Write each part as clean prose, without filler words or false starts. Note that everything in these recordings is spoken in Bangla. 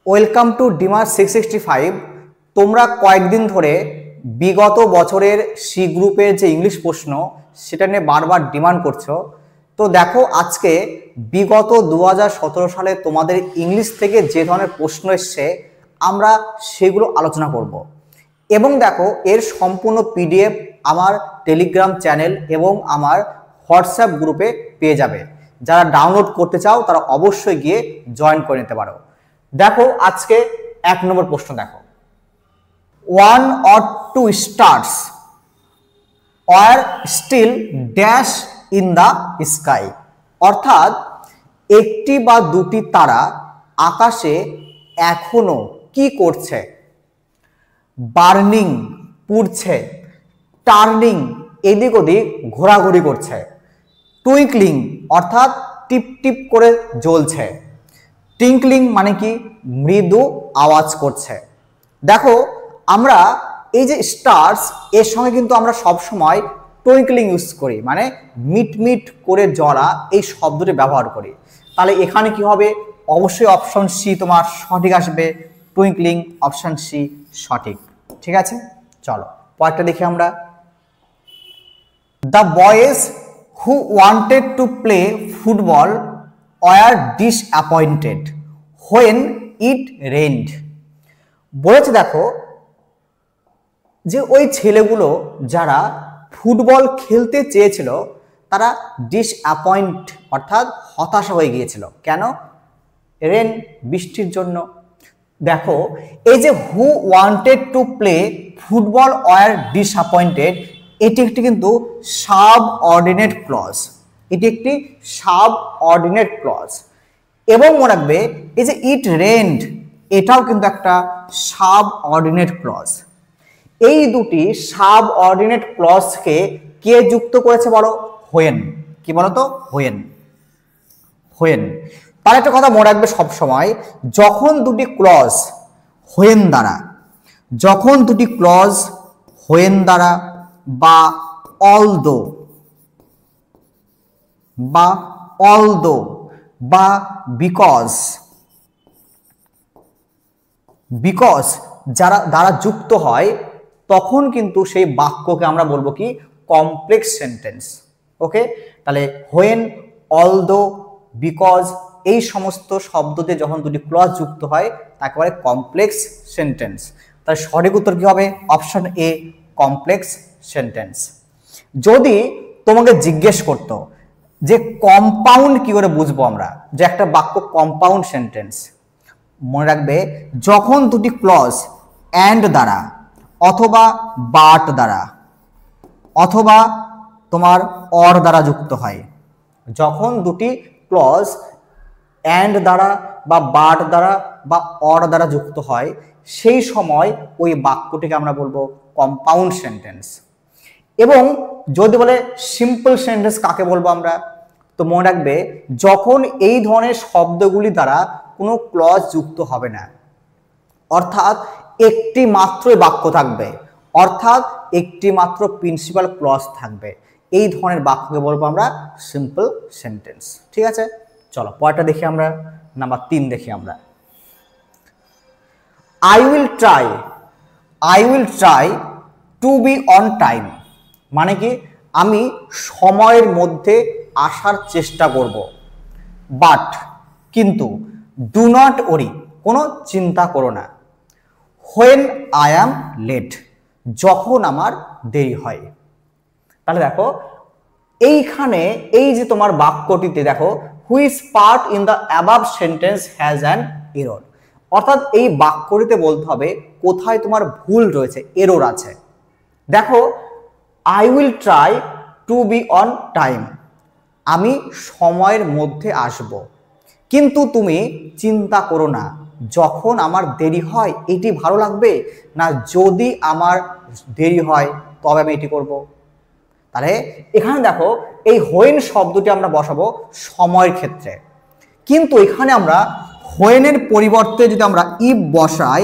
Welcome to dimmer 665। তোমরা কয়েকদিন ধরে বিগত বছরের সি গ্রুপের যে ইংলিশ প্রশ্ন সেটা নিয়ে বারবার ডিমান্ড করছো। তো দেখো, আজকে বিগত 2017 সালে তোমাদের ইংলিশ থেকে যে ধরনের প্রশ্ন এসছে আমরা সেগুলো আলোচনা করব। এবং দেখো, এর সম্পূর্ণ পিডিএফ আমার টেলিগ্রাম চ্যানেল এবং আমার হোয়াটসঅ্যাপ গ্রুপে পেয়ে যাবে। যারা ডাউনলোড করতে চাও তারা অবশ্যই গিয়ে জয়েন করে নিতে পারো। দেখো, আজকে 1 নম্বর প্রশ্ন দেখো, 1 or 2 stars or still dash in the sky, অর্থাৎ একটি বা দুটি তারা আকাশে এখনো কি করছে? বার্নিং, পুড়ছে, টার্নিং, এদিক ওদিক ঘোরাঘুরি করছে, টুইঙ্কলিং অর্থাৎ টিপ টিপ করে জ্বলছে, টিঙ্কলিং মানে কি মৃদু আওয়াজ করছে। দেখো, আমরা এই যে স্টার্স এর সঙ্গে কিন্তু আমরা সব সময় টুইঙ্কলিং ইউজ করি, মানে মিট মিট করে জ্বলা এই শব্দটি ব্যবহার করি। তাহলে এখানে কি হবে? অবশ্যই অপশন সি তোমার সঠিক আসবে, টুইঙ্কলিং, অপশন সি সঠিক। ঠিক আছে, চলো পরেরটা দেখি আমরা। The boys who wanted to play football were disappointed when it rained। বলেছে দেখো যে ওই ছেলেগুলো যারা ফুটবল খেলতে চেয়েছিল তারা ডিসঅ্যাপয়েন্ট অর্থাৎ হতাশা হয়ে গিয়েছিল। কেন? রেন, বৃষ্টির জন্য। দেখো, এই যে who wanted to play football were disappointed, এটি একটি কিন্তু সাবঅর্ডিনেট ক্লজ, এটি একটি সাবঅর্ডিনেট ক্লজ। এবং মনে রাখবে এই যে ইট রেন্ড, এটাও কিন্তু একটা সাবঅর্ডিনেট ক্লজ। এই দুটি সাবঅর্ডিনেট ক্লজকে কে যুক্ত করেছে বলো? হোয়েন। কি বলো তো? হোয়েন। হোয়েন। তার একটা কথা মনে রাখবে সব সময়, যখন দুটি ক্লজ হোয়েন দ্বারা, যখন দুটি ক্লজ হোয়েন দ্বারা বা অলদো বা অলদো বা বিকজ বিকজ যারা দ্বারা যুক্ত হয় তখন কিন্তু সেই বাক্যকে আমরা বলবো কি? Complex sentence. ওকে, তাহলে হোয়েন, অলদো, বিকজ এই সমস্ত শব্দ দিয়ে যখন দুটি ক্লজ যুক্ত হয় তাকে বলে কমপ্লেক্স সেন্টেন্স। তার সঠিক উত্তর কি হবে? Option A, complex sentence. যদি তোমাকে জিজ্ঞেস করতো যে কম্পাউন্ড কি করে বুঝবো আমরা যে একটা বাক্য কম্পাউন্ড সেন্টেন্স, মনে রাখবে যখন দুটি ক্লজ অ্যান্ড দ্বারা অথবা বাট দ্বারা অথবা তোমার অর দ্বারা যুক্ত হয়, যখন দুটি ক্লজ অ্যান্ড দ্বারা বা বাট দ্বারা বা অর দ্বারা যুক্ত হয় সেই সময় ওই বাক্যটিকে আমরা বলবো কম্পাউন্ড সেন্টেন্স। এবং যদি বলে সিম্পল সেন্টেন্স কাকে বলবো আমরা, তো মনে রাখবে যখন এই ধরনের শব্দগুলি দ্বারা কোনো ক্লজ যুক্ত হবে না, অর্থাৎ একটি মাত্রই বাক্য থাকবে, অর্থাৎ একটি মাত্র প্রিন্সিপাল ক্লজ থাকবে, এই ধরনের বাক্যকে বলবো আমরা সিম্পল সেন্টেন্স। ঠিক আছে, চলো পরেরটা দেখি আমরা, নাম্বার 3 দেখি আমরা। I will try to be on time, মানে কি আমি সময়ের মধ্যে আসার চেষ্টা করব। বাট, কিন্তু, ডু নট ওরি, কোনো চিন্তা করো না। হোয়েন আই অ্যাম লেট, যখন আমার দেরি হয়। তাহলে দেখো এইখানে এই যে তোমার বাক্যটিতে দেখো, which part in the above sentence has an error, অর্থাৎ এই বাক্যটিতে বলতে হবে কোথায় তোমার ভুল রয়েছে, এরর আছে। দেখো, I will try to be on time, আমি সময়ের মধ্যে আসব, কিন্তু তুমি চিন্তা করো না যখন আমার দেরি হয় এটি ভালো লাগবে না যদি আমার দেরি হয় তবে আমি এটি করব। তাহলে এখানে দেখো এই হোয়েন শব্দটি আমরা বসাবো সময়ের ক্ষেত্রে, কিন্তু এখানে আমরা হোয়েনের পরিবর্তে যদি আমরা ইফ বসাই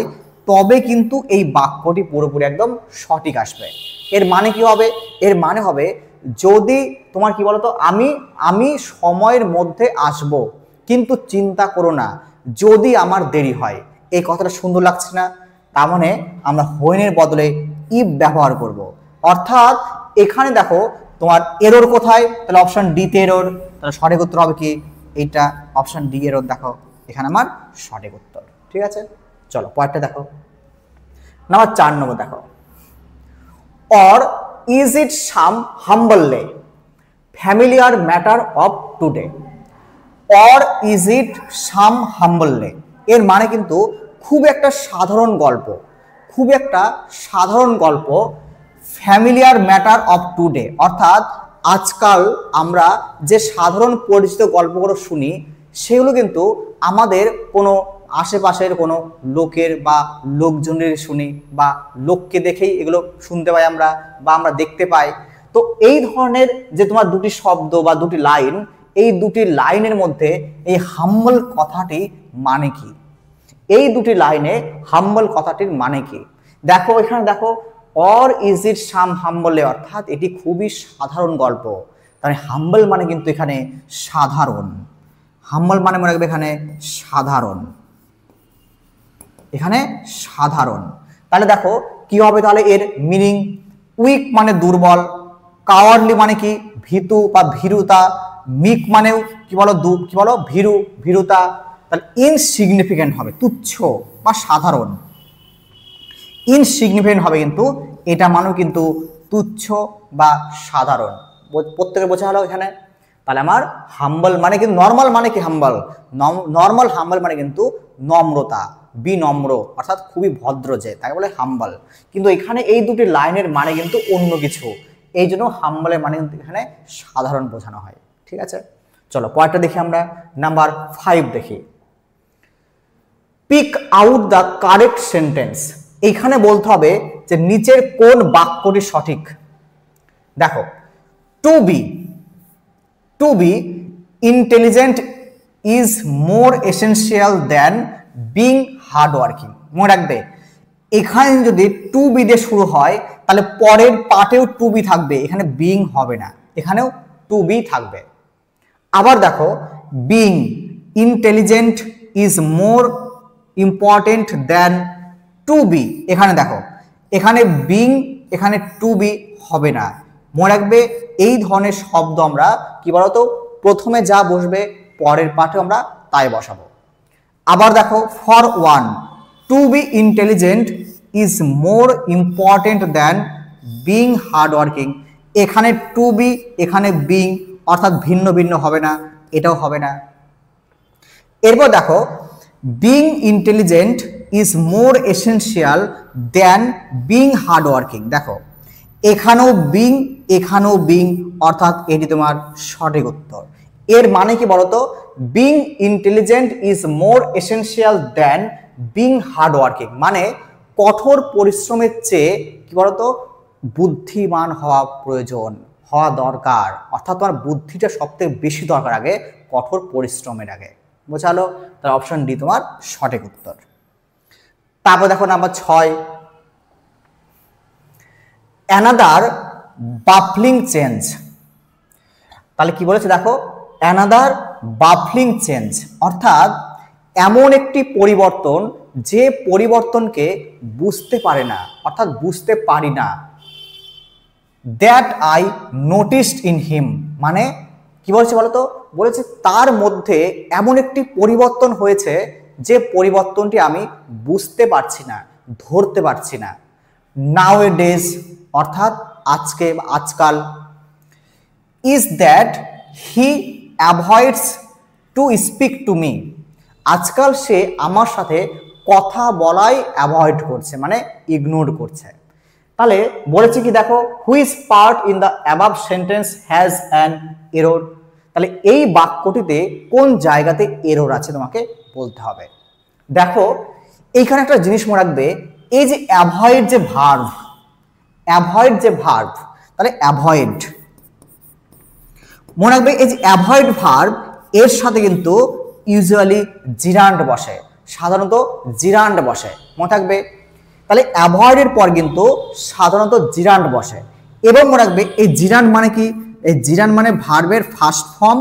তবে কিন্তু এই বাক্যটি পুরোপুরি একদম সঠিক আসবে। এর মানে কি হবে? এর মানে হবে যদি তোমার কি বলতো, আমি সময়ের মধ্যে আসব কিন্তু চিন্তা করো না যদি আমার দেরি হয়, এই কথাটা সুন্দর লাগছে না? তার মানে আমরা হোয়েনের বদলে ইফ ব্যবহার করব। অর্থাৎ এখানে দেখো তোমার এরর কোথায়, তাহলে অপশন ডি তে এরর, তাহলে সঠিক উত্তর হবে কি এইটা অপশন ডি এরর। দেখো এখানে আমার সঠিক উত্তর। ঠিক আছে, চলো পরেরটা দেখো। নাম্বার 4 নম্বর দেখো, or is it some humbly familiar matter of today. Or is it some humbly, এর মানে কিন্তু খুব একটা সাধারণ গল্প, খুব একটা সাধারণ গল্প ফ্যামিলিয়ার ম্যাটার অফ টুডে, অর্থাৎ আজকাল আমরা যে সাধারণ পরিচিত গল্পগুলো শুনি সেগুলো কিন্তু আমাদের কোনো আশেপাশের কোনো লোকের বা লোকজনের শুনি বা লোককে দেখেই এগুলো শুনতে পাই আমরা বা আমরা দেখতে পাই। তো এই ধরনের যে তোমার দুটি শব্দ বা দুটি লাইন, এই দুটি লাইনের মধ্যে এই হাম্বল কথাটি মানে কি, এই দুটি লাইনে হাম্বল কথাটির মানে কি? দেখো এখানে দেখো অর ইজ ইট সাম হাম্বলে, অর্থাৎ এটি খুবই সাধারণ গল্প। তাহলে হাম্বল মানে কিন্তু এখানে সাধারণ, হাম্বল মানে মনে রাখবে এখানে সাধারণ, এখানে সাধারণ। তাহলে দেখো কি হবে তাহলে এর মিনিং, উইক মানে দুর্বল, কাওয়ার্ডলি মানে কি ভীতু বা ভীরুতা, মিক মানেও কি বলো কি বলো ভীরু ভীরুতা, তাহলে ইনসিগনিফিকেন্ট হবে তুচ্ছ বা সাধারণ, ইনসিগনিফিকেন্ট হবে কিন্তু এটা মানেও কিন্তু তুচ্ছ বা সাধারণ। প্রত্যেকে বোঝা হলো এখানে। তাহলে আমার হাম্বল মানে কিন্তু নর্মাল মানে কি হাম্বল, নর্মাল হাম্বল মানে কিন্তু নম্রতা, বিনম্র, অর্থাৎ খুবই ভদ্র যে, তাকে বলে হাম্বল। কিন্তু এখানে এই দুটি লাইনের মানে কিন্তু অন্য কিছু, এই জন্য হাম্বলের মানে কিন্তু এখানে সাধারণ বোঝানো হয়। ঠিক আছে, চলো পরেরটা দেখি আমরা। নাম্বার 5 দেখি, pick out the correct sentence. এইখানে বলতে হবে যে নিচের কোন বাক্যটি সঠিক। দেখো to be intelligent is more essential than being hard working. মনে রাখবে এখানে যদি টু বি দিয়ে শুরু হয় তাহলে পরের পার্টেও টু বি থাকবে, এখানে বিং হবে না, এখানেও টু বি থাকবে। আবার দেখো being intelligent is more important than to be, এখানে দেখো এখানে বিং এখানে টু বি হবে না। মনে রাখবে এই ধরনের শব্দ আমরা কি বলতো প্রথমে যা বসবে পরের পাঠে আমরা তাই বসাবো। আবার দেখো for one to be intelligent is more important than being hard working, এখানে টু বি এখানে বিং, অর্থাৎ ভিন্ন ভিন্ন হবে না, এটাও হবে না। এরপর দেখো being intelligent is more essential than being hard working, দেখো এখানেও বিং এখানেও বিং, অর্থাৎ এটি তোমার সঠিক উত্তর। এর মানে কি বলতো, being intelligent is more essential than being hard working, মানে কঠোর পরিশ্রমের চেয়ে কি বলতো বুদ্ধিমান হওয়া প্রয়োজন, হওয়া দরকার, অর্থাৎ তোমার বুদ্ধিটা সবথেকে বেশি দরকার আগে কঠোর পরিশ্রমের আগে। বোঝালো? তার অপশন ডি তোমার সঠিক উত্তর। তারপর দেখো নাম্বার 6, অ্যানাদার বাফলিং চেঞ্জ। তাহলে কি বলেছে দেখো, অ্যানাদার বাফলিং চেঞ্জ, অর্থাৎ এমন একটি পরিবর্তন যে পরিবর্তনকে বুঝতে পারে না, অর্থাৎ বুঝতে পারি না। That I noticed in him, মানে কি বলছে বলতো, বলেছে তার মধ্যে এমন একটি পরিবর্তন হয়েছে যে পরিবর্তনটি আমি বুঝতে পারছি না, ধরতে পারছি না। নাও এ ডেজ, অর্থাৎ আজকে আজকাল। Is that he avoids to speak to me, আজকাল সে আমার সাথে কথা বলাই অ্যাভয়েড করছে, মানে ইগনোর করছে। তাহলে বলেছে কি দেখো, which part in the above sentence has an error, তাহলে এই বাক্যটিতে কোন জায়গাতে এরর আছে তোমাকে বলতে হবে। দেখো এইখানে একটা জিনিস মনে রাখবে, এই যে অ্যাভয়েড যে ভার্ব, অ্যাভয়েড যে ভার্ব, তাহলে অ্যাভয়েড মনে রাখবে, এই যে অ্যাভয়েড ভার্ব এর সাথে কিন্তু ইউজুয়ালি জিরান্ড বসে, সাধারণত জিরান্ড বসে, মনে থাকবে। তাহলে অ্যাভয়েডের পর কিন্তু সাধারণত জিরান্ড বসে, এবং মনে রাখবে এই জিরান্ড মানে কি, এই জিরান্ড মানে ভার্বের ফার্স্ট ফর্ম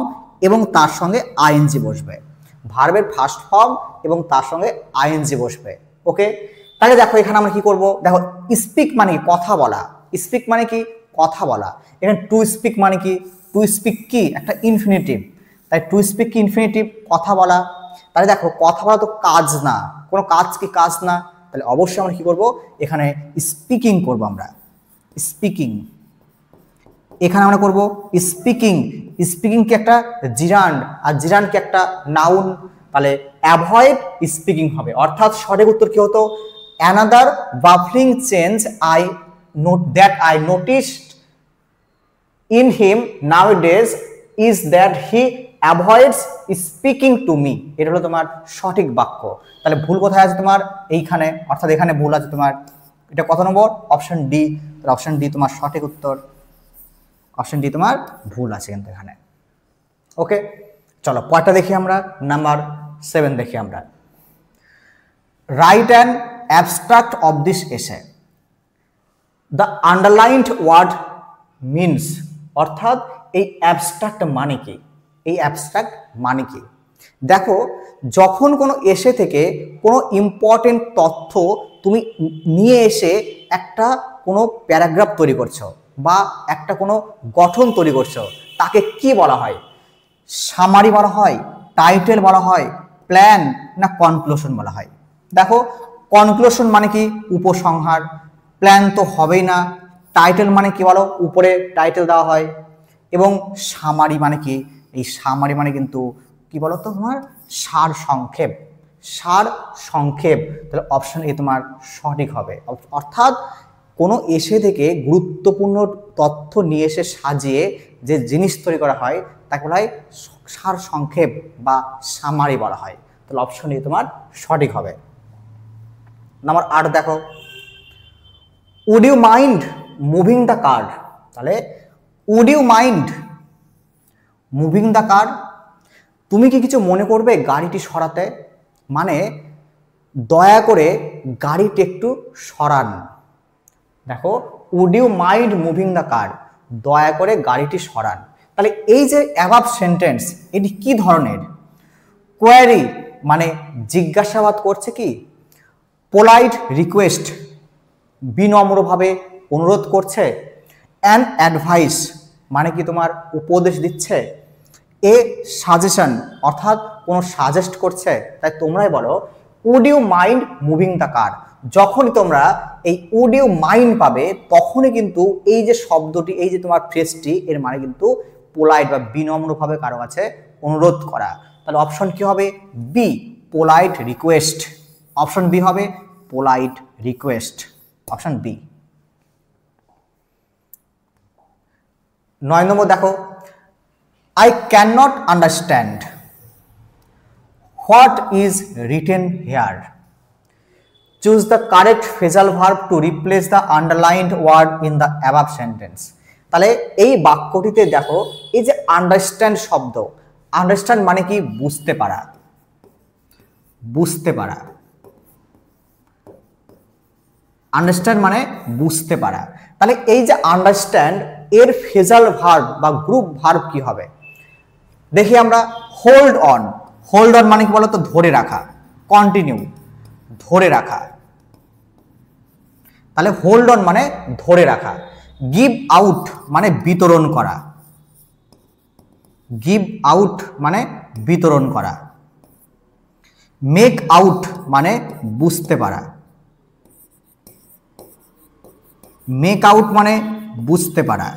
এবং তার সঙ্গে আইএনজি বসবে। ভার্বের ফার্স্ট ফর্ম এবং তার সঙ্গে আইএনজি বসবে। ওকে, তাহলে দেখো এখানে আমরা কি করব, দেখো স্পিক মানে কি কথা বলা, স্পিক মানে কি কথা বলা, এখানে টু স্পিক মানে কি, টু স্পিক কি একটা ইনফিনিটিভ, তাই টু স্পিক কি ইনফিনিটিভ কথা বলা। তাহলে দেখো কথা বলা তো কাজ না, কোনো কাজ কি কাজ না, তাহলে অবশ্যই আমরা কি করব এখানে স্পিকিং করব, আমরা স্পিকিং এখানে আমরা করব স্পিকিং। স্পিকিং কি একটা জিরান্ড, আর জিরান্ড কি একটা নাউন, তাহলে অ্যাভয়েড স্পিকিং হবে, অর্থাৎ সঠিক উত্তর কি হতো, another baffling change I noticed in him nowadays is that he avoids speaking to me। এটা হলো তোমার সঠিক বাক্য। তাহলে ভুল কোথায় আছে তোমার এইখানে, অর্থাৎ এখানে ভুল আছে তোমার, এটা কত নম্বর, অপশন ডি। অপশন ডি তোমার সঠিক উত্তর, অপশন ডি তোমার ভুল আছে কিন্তু এখানে। ওকে, চলো পরেরটা দেখি আমরা, নাম্বার 7 দেখি আমরা। Right an abstract of this essay. The underlined word means, অর্থাৎ এই অ্যাবস্ট্রাক্ট মানে কি, এই অ্যাবস্ট্রাক্ট মানে কি। দেখো যখন কোনো এসে থেকে কোনো ইম্পর্টেন্ট তথ্য তুমি নিয়ে এসে একটা কোনো প্যারাগ্রাফ তৈরি করছো বা একটা কোনো গঠন তৈরি করছো, তাকে কি বলা হয়, সামারি বলা হয়, টাইটেল বলা হয়, প্ল্যান না কনক্লুশন বলা হয়। দেখো কনক্লুশন মানে কি উপসংহার, প্ল্যান তো হবেই না, টাইটেল মানে কি বলো উপরে টাইটেল দেওয়া হয়, এবং সামারি মানে কি, এই সামারি মানে কিন্তু কি বলো তো তোমার সার সংক্ষেপ, সার সংক্ষেপ। তাহলে অপশন এ তোমার সঠিক হবে, অর্থাৎ কোনো এসে থেকে গুরুত্বপূর্ণ তথ্য নিয়ে এসে সাজিয়ে যে জিনিস তৈরি করা হয় তাকে বলা হয় সার সংক্ষেপ বা সামারি বলা হয়। তাহলে অপশন এ তোমার সঠিক হবে। নাম্বার 8 দেখো, would you mind moving the car. তাহলে would you mind moving the car, তুমি কি কিছু মনে করবে গাড়িটি সরাতে, মানে দয়া করে গাড়িটি একটু সরান। দেখো would you mind moving the car, দয়া করে গাড়িটি সরান। তাহলে এই যে অ্যাবাভ সেন্টেন্স এটি কি ধরনের, কোয়ারি মানে জিজ্ঞাসাবাদ করছে কি, পোলাইট রিকোয়েস্ট বিনম্রভাবে অনুরোধ করছে, অ্যান অ্যাডভাইস মানে কি তোমার উপদেশ দিচ্ছে, এ সাজেশন অর্থাৎ কোনো সাজেস্ট করছে। তাই তোমরাই বলো would you mind moving the car. যখনই তোমরা এই উড ইউ মাইন্ড পাবে তখনই কিন্তু এই যে শব্দটি, এই যে তোমার ফ্রেজটি, এর মানে কিন্তু পোলাইট বা বিনম্রভাবে কারো কাছে অনুরোধ করা। তাহলে অপশন কি হবে, B polite request. Option B হবে পোলাইট রিকোয়েস্ট, অপশন বি। 9 নম্বর দেখো, I cannot understand what is written here. Choose the correct phrasal verb to replace the underlined word in the above sentence. তাহলে এই বাক্যটিতে দেখো এই যে আন্ডারস্ট্যান্ড শব্দ, আন্ডারস্ট্যান্ড মানে কি বুঝতে পারা, বুঝতে পারা, আন্ডারস্ট্যান্ড মানে বুঝতে পারা। তাহলে এই যে আন্ডারস্ট্যান্ড এর ফ্রেজাল ভার্ব বা গ্রুপ ভার্ব কি হবে দেখি আমরা। হোল্ড অন, হোল্ড অন মানে কি বলতো ধরে রাখা, কন্টিনিউ ধরে রাখা, তাহলে হোল্ড অন মানে ধরে রাখা। গিভ আউট মানে বিতরণ করা, গিভ আউট মানে বিতরণ করা। মেক আউট মানে বুঝতে পারা, মেক আউট মানে বুঝতে পারা।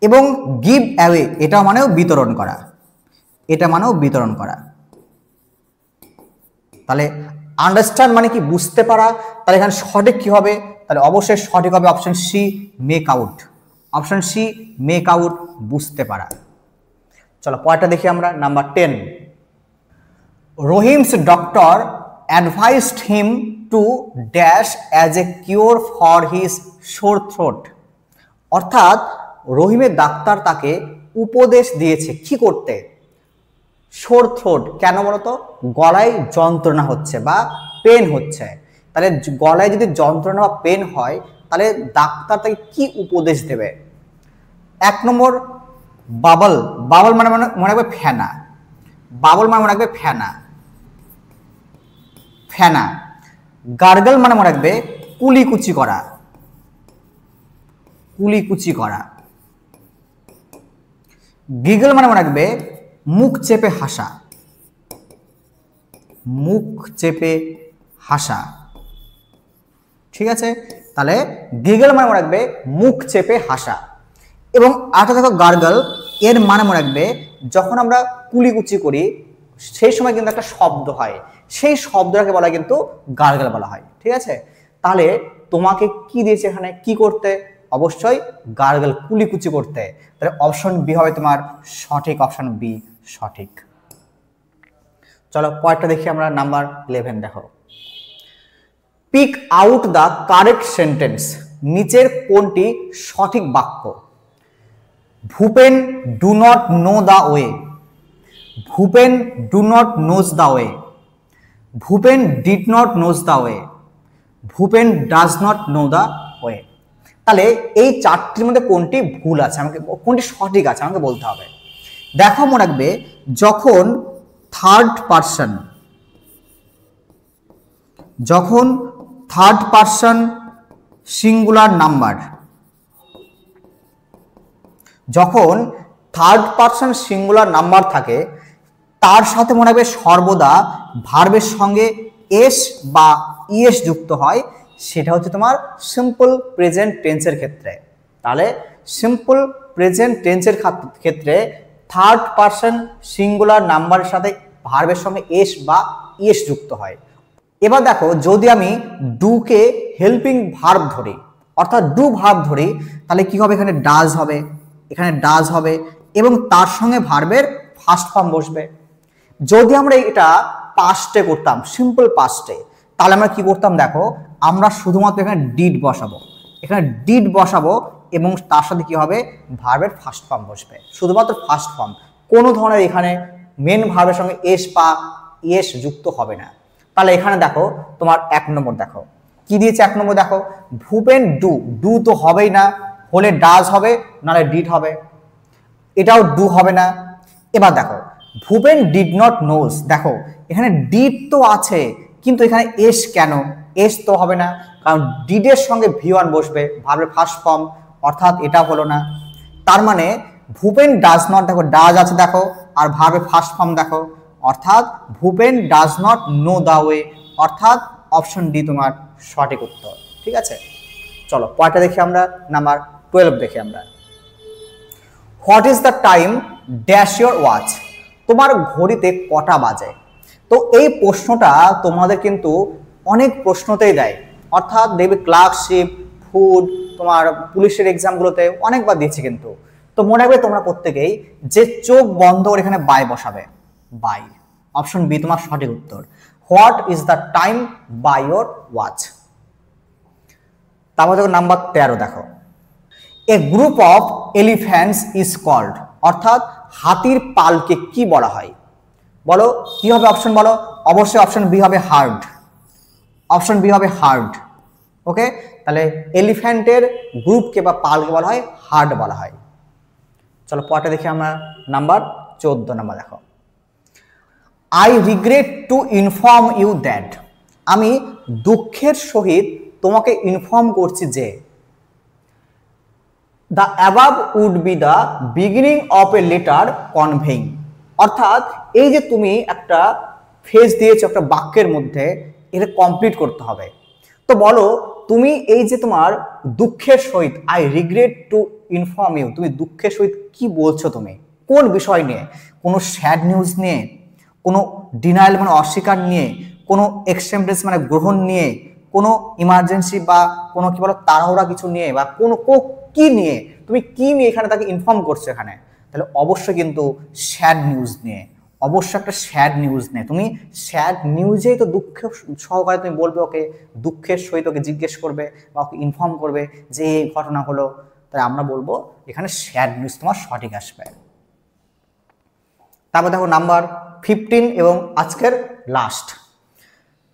এবং গিভ অ্যাওয়ে এটা মানেও বিতরণ করা, এটা মানেও বিতরণ করা। তাহলে আন্ডারস্ট্যান্ড মানে কি বুঝতে পারা, তাহলে এখানে সঠিক কি হবে, তাহলে অবশ্যই সঠিক হবে option C make out, option C make out বুঝতে পারা। চলো পরেরটা দেখি আমরা, number 10। Rahim's doctor advised him to dash as a cure for his sore throat. অর্থাৎ রহিমের ডাক্তার তাকে উপদেশ দিয়েছে কি করতে, সোর থ্রোট। কেন বলতো, গলায় যন্ত্রণা হচ্ছে বা পেন হচ্ছে। তাহলে গলায় যদি যন্ত্রণা বা পেন হয় তাহলে ডাক্তার তাকে কি উপদেশ দেবে। 1 নম্বর বাবল, বাবল মানে মনে রাখবে ফেনা, বাবল মানে মনে রাখবে ফেনা, ফেনা। গার্গল মানে মনে রাখবে কুলিকুচি করা, কুলিকুচি করা। গিগল মানে মনে রাখবে মুখ চেপে হাসা, মুখ চেপে হাসা। ঠিক আছে, তাহলে গিগল মানে মনে রাখবে মুখ চেপে হাসা। এবং আরেকটা দেখো গার্গল, এর মানে মনে রাখবে যখন আমরা কুলিকুচি করি সেই সময় কিন্তু একটা শব্দ হয়, সেই শব্দটাকে বলা কিন্তু গার্গল বলা হয়। ঠিক আছে, তাহলে তোমাকে কি দিয়েছে এখানে কি করতে? অবশ্যই গার্গল, কুলিকুচি করতে। তাহলে অপশন বি হবে তোমার সঠিক, অপশন বি সঠিক। চলো পরেরটা দেখি আমরা, নাম্বার 11 দেখো। Pick out the correct sentence, নিচের কোনটি সঠিক বাক্য? Bhupen do not know the way, Bhupen do not knows the way, Bhupen did not knows the way, Bhupen does not know the way. তাহলে এই চারটির মধ্যে কোনটি ভুল আছে, আমাকে কোনটি সঠিক আছে আমাকে বলতে হবে। দেখো মনে রাখবে যখন থার্ড পারসন, যখন থার্ড পারসন সিঙ্গুলার নাম্বার, যখন থার্ড পারসন সিঙ্গুলার নাম্বার থাকে তার সাথে মনে রাখবে সর্বদা ভার্বের সঙ্গে এস বা ইএস যুক্ত হয়, সেটা হচ্ছে তোমার সিম্পল প্রেজেন্ট টেন্সের ক্ষেত্রে। তাহলে সিম্পল প্রেজেন্ট টেন্সের ক্ষেত্রে থার্ড পারসন সিঙ্গুলার নাম্বারের সাথে ভার্বের সঙ্গে এস বা ইএস যুক্ত হয়। এবার দেখো যদি আমি ডুকে হেল্পিং ভার্ব ধরি, অর্থাৎ ডু ভার্ব ধরি, তাহলে কি হবে? এখানে ডাজ হবে, এখানে ডাজ হবে এবং তার সঙ্গে ভার্বের ফার্স্ট ফর্ম বসবে। যদি আমরা এটা পাস্টে করতাম, সিম্পল পাস্টে, তাহলে আমরা কি করতাম? দেখো আমরা শুধুমাত্র এখানে ডিড বসাবো, এখানে ডিড বসাবো এবং তার সাথে কি হবে? ভার্বের ফার্স্ট ফর্ম বসবে, শুধুমাত্র ফার্স্ট ফর্ম। কোনো ধরনের এখানে মেন ভার্বের সঙ্গে এস বা ইএস যুক্ত হবে না। তাহলে এখানে দেখো তোমার 1 নম্বর দেখো কি দিয়েছে। 1 নম্বর দেখো ভূপেন ডু, ডু তো হবেই না, হলে ডাজ হবে নাহলে ডিড হবে, এটাও ডু হবে না। এবার দেখো ভূপেন ডিড নট নোজ, দেখো এখানে ডিড তো আছে কিন্তু এখানে এস কেন? এস তো হবে না, কারণ ডিডের সঙ্গে ভি1 বসবে, ভার্বের ফার্স্ট ফর্ম, অর্থাৎ এটা হলো না। তার মানে ভূপেন ডাজ নট, দেখো ডাজ আছে দেখো, আর ভার্বের ফার্স্ট ফর্ম দেখো, অর্থাৎ Bhupen does not know the way, অর্থাৎ অপশন ডি তোমার সঠিক উত্তর। ঠিক আছে, চলো পরেরটা দেখি আমরা, নাম্বার 12 দেখি আমরা। What is the time dash your watch, তোমার ঘড়িতে কটা বাজে? তো এই প্রশ্নটা তোমাদের কিন্তু অনেক প্রশ্নতেই দেয়, অর্থাৎ দেখবে ক্লার্কশিপ, ফুড, তোমার পুলিশের এক্সামগুলোতে অনেকবার দিচ্ছে কিন্তু। তো মনে রাখবে তোমরা প্রত্যেকেই যে চোখ বন্ধ করে এখানে বাই বসাবে, বাই, অপশন বি তোমার সঠিক উত্তর। What is the time by your watch. তারপর দেখো নাম্বার 13 দেখো। A group of elephants is called, অর্থাৎ হাতির পালকে কি বলা হয়? বলো কি হবে অপশন বলো। অবশ্যই অপশন বি হবে হার্ড, অপশন বি হবে হার্ড। ওকে, তাহলে এলিফ্যান্টের গ্রুপকে বা পালকে বলা হয় হার্ড বলা হয়। চলো পরটা দেখি আমরা, নাম্বার 14 নাম্বার দেখো। I regret to inform you that, আমি দুঃখের সহিত তোমাকে ইনফর্ম করছি যে the above would be the beginning of a letter conveying, অর্থাৎ এই যে তুমি একটা ফেজ দিয়েছো একটা বাক্যের মধ্যে, এটা কমপ্লিট করতে হবে। তো বলো তুমি এই যে তোমার দুঃখের সহিত, I regret to inform you, তুমি দুঃখের সহিত কি বলছো? তুমি কোন বিষয় নিয়ে? কোনো স্যাড নিউজ নিয়ে, কোনো ডিনায়াল মানে অস্বীকার নিয়ে, কোনো এক্সেপ্টেন্স মানে গ্রহণ নিয়ে, কোনো ইমার্জেন্সি বা কোনো কি বলো তাড়াহুড়া কিছু নিয়ে, বা কোনো কি নিয়ে? তুমি কি নিয়ে এখানে তাকে ইনফর্ম করছো এখানে? তাহলে অবশ্যই কিন্তু স্যাড নিউজ নিয়ে, অবশ্যই একটা স্যাড নিউজ নিয়ে। তুমি স্যাড নিউজেই তো দুঃখ সহকারে তুমি বলবে, ওকে দুঃখের সহিত ওকে জিজ্ঞেস করবে বা ওকে ইনফর্ম করবে যে এই ঘটনা হলো, তাই আমরা বলবো এখানে স্যাড নিউজ তোমার সঠিক আসবে। তারপর দেখো নাম্বার 15 এবং আজকের last.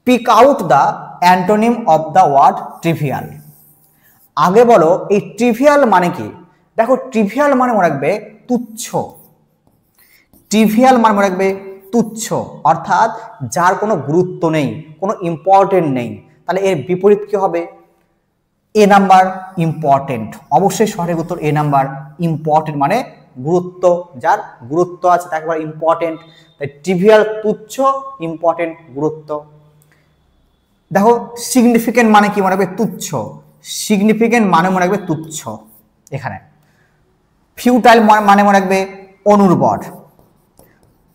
Pick out the antonym of the word trivial. আগে বলো এই ট্রিভিয়াল মানে কি? দেখো ট্রিভিয়াল মানে মনে রাখবে তুচ্ছ, ট্রিভিয়াল মানে মনে রাখবে তুচ্ছ, অর্থাৎ যার কোনো গুরুত্ব নেই, কোনো ইম্পর্টেন্ট নেই। তাহলে এর বিপরীত কি হবে? এ নাম্বার ইম্পর্টেন্ট। অবশ্যই সঠিক উত্তর এ নাম্বার ইম্পর্টেন্ট, মানে গুরুত্ব, যার গুরুত্ব আছে তাকে বলা ইম্পর্টেন্ট। তাই ট্রিভিয়াল তুচ্ছ, ইম্পর্টেন্ট গুরুত্ব। দেখো সিগনিফিকেন্ট মানে কি মনে রাখবে? তুচ্ছ। সিগনিফিকেন্ট মানে মনে রাখবে তুচ্ছ। এখানে ফিউটাইল মানে মনে রাখবে অনুর্বর।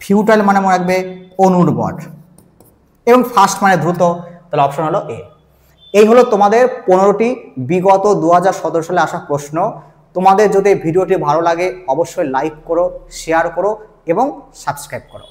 ফিউটাইল মানে মনে রাখবে অনুর্বর। এবং ফার্স্ট মানে দ্রুত। তাহলে অপশন হলো এ। এই হলো তোমাদের 15টি বিগত 2017 সালে আসা প্রশ্ন। তোমাদের যদি ভিডিওটি ভালো লাগে অবশ্যই লাইক করো, শেয়ার করো এবং সাবস্ক্রাইব করো।